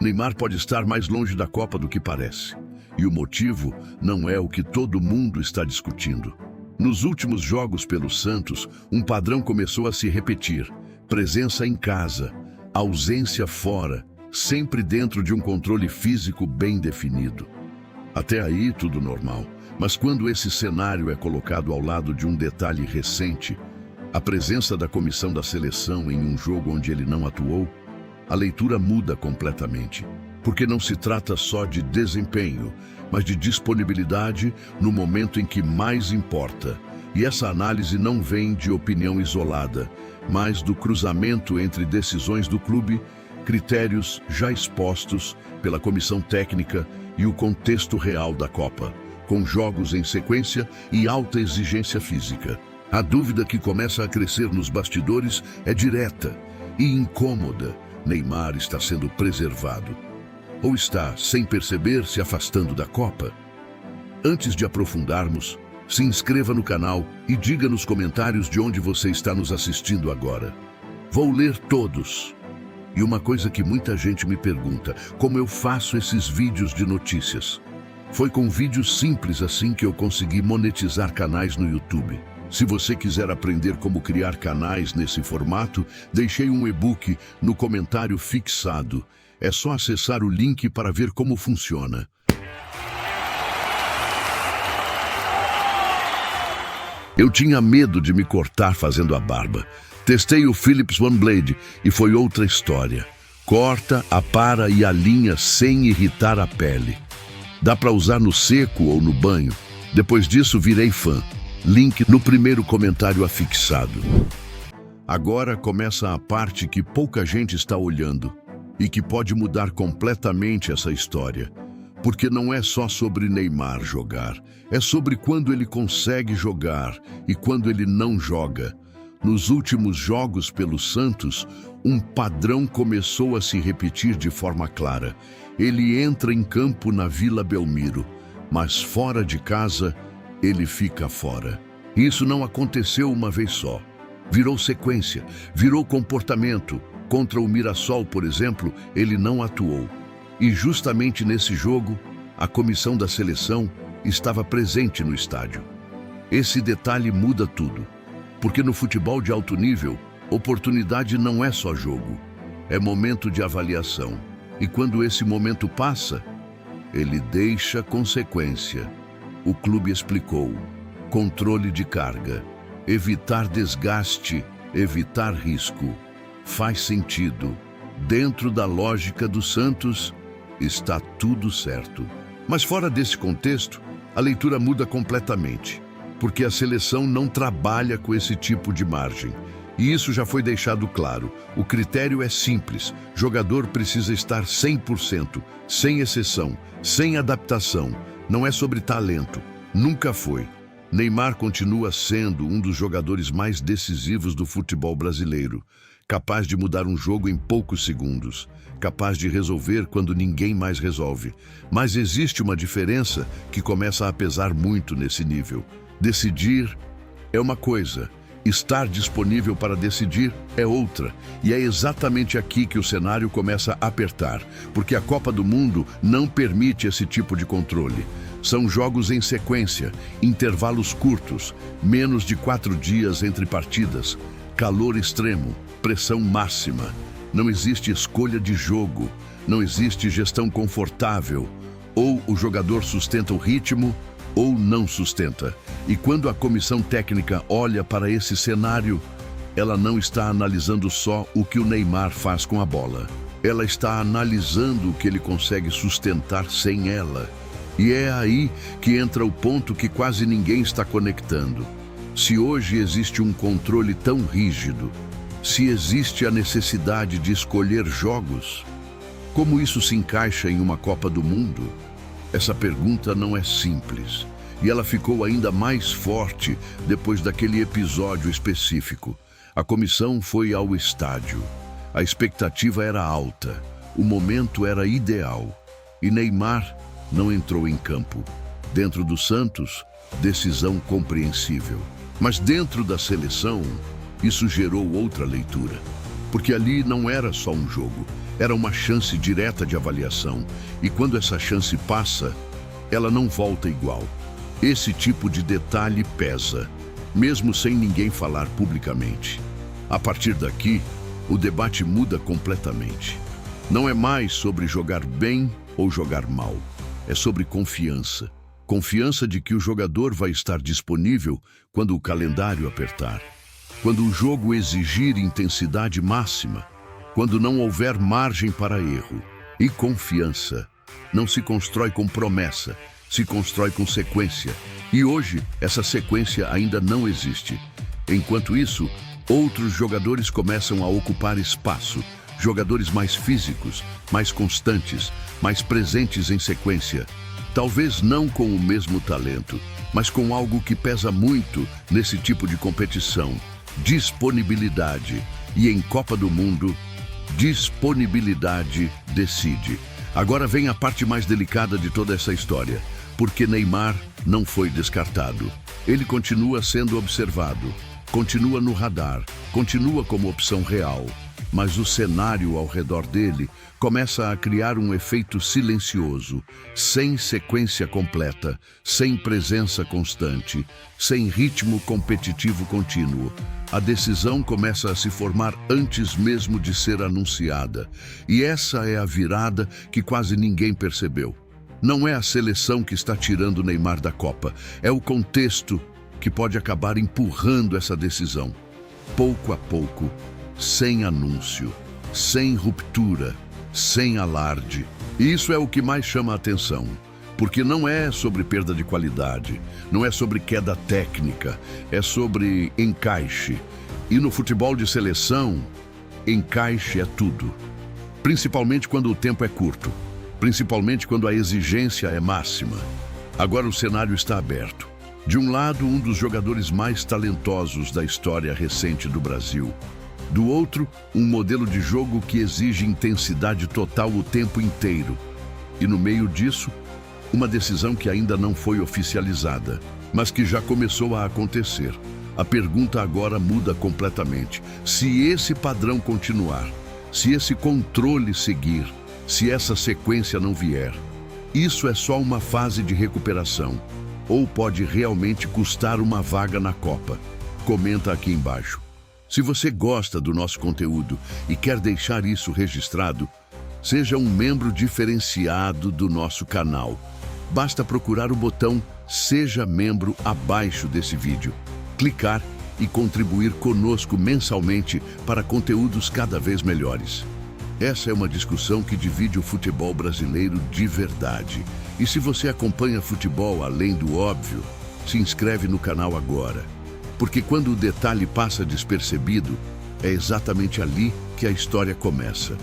Neymar pode estar mais longe da Copa do que parece. E o motivo não é o que todo mundo está discutindo. Nos últimos jogos pelo Santos, um padrão começou a se repetir. Presença em casa, ausência fora, sempre dentro de um controle físico bem definido. Até aí, tudo normal. Mas quando esse cenário é colocado ao lado de um detalhe recente, a presença da comissão da seleção em um jogo onde ele não atuou, a leitura muda completamente. Porque não se trata só de desempenho, mas de disponibilidade no momento em que mais importa. E essa análise não vem de opinião isolada, mas do cruzamento entre decisões do clube, critérios já expostos pela comissão técnica e o contexto real da Copa, com jogos em sequência e alta exigência física. A dúvida que começa a crescer nos bastidores é direta e incômoda. Neymar está sendo preservado? Ou está, sem perceber, se afastando da Copa? Antes de aprofundarmos, se inscreva no canal e diga nos comentários de onde você está nos assistindo agora. Vou ler todos. E uma coisa que muita gente me pergunta, como eu faço esses vídeos de notícias? Foi com vídeos simples assim que eu consegui monetizar canais no YouTube. Se você quiser aprender como criar canais nesse formato, deixei um e-book no comentário fixado. É só acessar o link para ver como funciona. Eu tinha medo de me cortar fazendo a barba. Testei o Philips OneBlade e foi outra história. Corta, apara e alinha sem irritar a pele. Dá para usar no seco ou no banho. Depois disso, virei fã. Link no primeiro comentário afixado. Agora começa a parte que pouca gente está olhando e que pode mudar completamente essa história. Porque não é só sobre Neymar jogar, é sobre quando ele consegue jogar e quando ele não joga. Nos últimos jogos pelo Santos, um padrão começou a se repetir de forma clara. Ele entra em campo na Vila Belmiro, mas fora de casa, ele fica fora. Isso não aconteceu uma vez só. Virou sequência, virou comportamento. Contra o Mirassol, por exemplo, ele não atuou. E justamente nesse jogo, a comissão da seleção estava presente no estádio. Esse detalhe muda tudo. Porque no futebol de alto nível, oportunidade não é só jogo. É momento de avaliação. E quando esse momento passa, ele deixa consequência. O clube explicou: controle de carga, evitar desgaste, evitar risco. Faz sentido. Dentro da lógica do Santos, está tudo certo. Mas fora desse contexto, a leitura muda completamente. Porque a seleção não trabalha com esse tipo de margem. E isso já foi deixado claro. O critério é simples. Jogador precisa estar 100%, sem exceção, sem adaptação. Não é sobre talento. Nunca foi. Neymar continua sendo um dos jogadores mais decisivos do futebol brasileiro. Capaz de mudar um jogo em poucos segundos. Capaz de resolver quando ninguém mais resolve. Mas existe uma diferença que começa a pesar muito nesse nível. Decidir é uma coisa. Estar disponível para decidir é outra. E é exatamente aqui que o cenário começa a apertar, porque a Copa do Mundo não permite esse tipo de controle. São jogos em sequência, intervalos curtos, menos de 4 dias entre partidas, calor extremo, pressão máxima. Não existe escolha de jogo, não existe gestão confortável. Ou o jogador sustenta o ritmo, ou não sustenta. E quando a comissão técnica olha para esse cenário, ela não está analisando só o que o Neymar faz com a bola. Ela está analisando o que ele consegue sustentar sem ela. E é aí que entra o ponto que quase ninguém está conectando. Se hoje existe um controle tão rígido, se existe a necessidade de escolher jogos, como isso se encaixa em uma Copa do Mundo? Essa pergunta não é simples, e ela ficou ainda mais forte depois daquele episódio específico. A comissão foi ao estádio. A expectativa era alta, o momento era ideal, e Neymar não entrou em campo. Dentro do Santos, decisão compreensível. Mas dentro da seleção, isso gerou outra leitura. Porque ali não era só um jogo, Era uma chance direta de avaliação, e quando essa chance passa, ela não volta igual. Esse tipo de detalhe pesa, mesmo sem ninguém falar publicamente. A partir daqui, o debate muda completamente. Não é mais sobre jogar bem ou jogar mal. É sobre confiança. Confiança de que o jogador vai estar disponível quando o calendário apertar. Quando o jogo exigir intensidade máxima. Quando não houver margem para erro. E confiança não se constrói com promessa, se constrói com sequência. E hoje, essa sequência ainda não existe. Enquanto isso, outros jogadores começam a ocupar espaço. Jogadores mais físicos, mais constantes, mais presentes em sequência. Talvez não com o mesmo talento, mas com algo que pesa muito nesse tipo de competição. Disponibilidade. E em Copa do Mundo, disponibilidade decide. Agora vem a parte mais delicada de toda essa história, porque Neymar não foi descartado. Ele continua sendo observado, continua no radar, continua como opção real. Mas o cenário ao redor dele começa a criar um efeito silencioso, sem sequência completa, sem presença constante, sem ritmo competitivo contínuo. A decisão começa a se formar antes mesmo de ser anunciada. E essa é a virada que quase ninguém percebeu. Não é a seleção que está tirando Neymar da Copa, é o contexto que pode acabar empurrando essa decisão. Pouco a pouco, sem anúncio, sem ruptura, sem alarde. E isso é o que mais chama a atenção, porque não é sobre perda de qualidade, não é sobre queda técnica, é sobre encaixe. E no futebol de seleção, encaixe é tudo. Principalmente quando o tempo é curto, principalmente quando a exigência é máxima. Agora o cenário está aberto. De um lado, um dos jogadores mais talentosos da história recente do Brasil. Do outro, um modelo de jogo que exige intensidade total o tempo inteiro. E no meio disso, uma decisão que ainda não foi oficializada, mas que já começou a acontecer. A pergunta agora muda completamente. Se esse padrão continuar, se esse controle seguir, se essa sequência não vier, isso é só uma fase de recuperação, ou pode realmente custar uma vaga na Copa? Comenta aqui embaixo. Se você gosta do nosso conteúdo e quer deixar isso registrado, seja um membro diferenciado do nosso canal. Basta procurar o botão Seja Membro abaixo desse vídeo, clicar e contribuir conosco mensalmente para conteúdos cada vez melhores. Essa é uma discussão que divide o futebol brasileiro de verdade. E se você acompanha futebol além do óbvio, se inscreve no canal agora. Porque quando o detalhe passa despercebido, é exatamente ali que a história começa.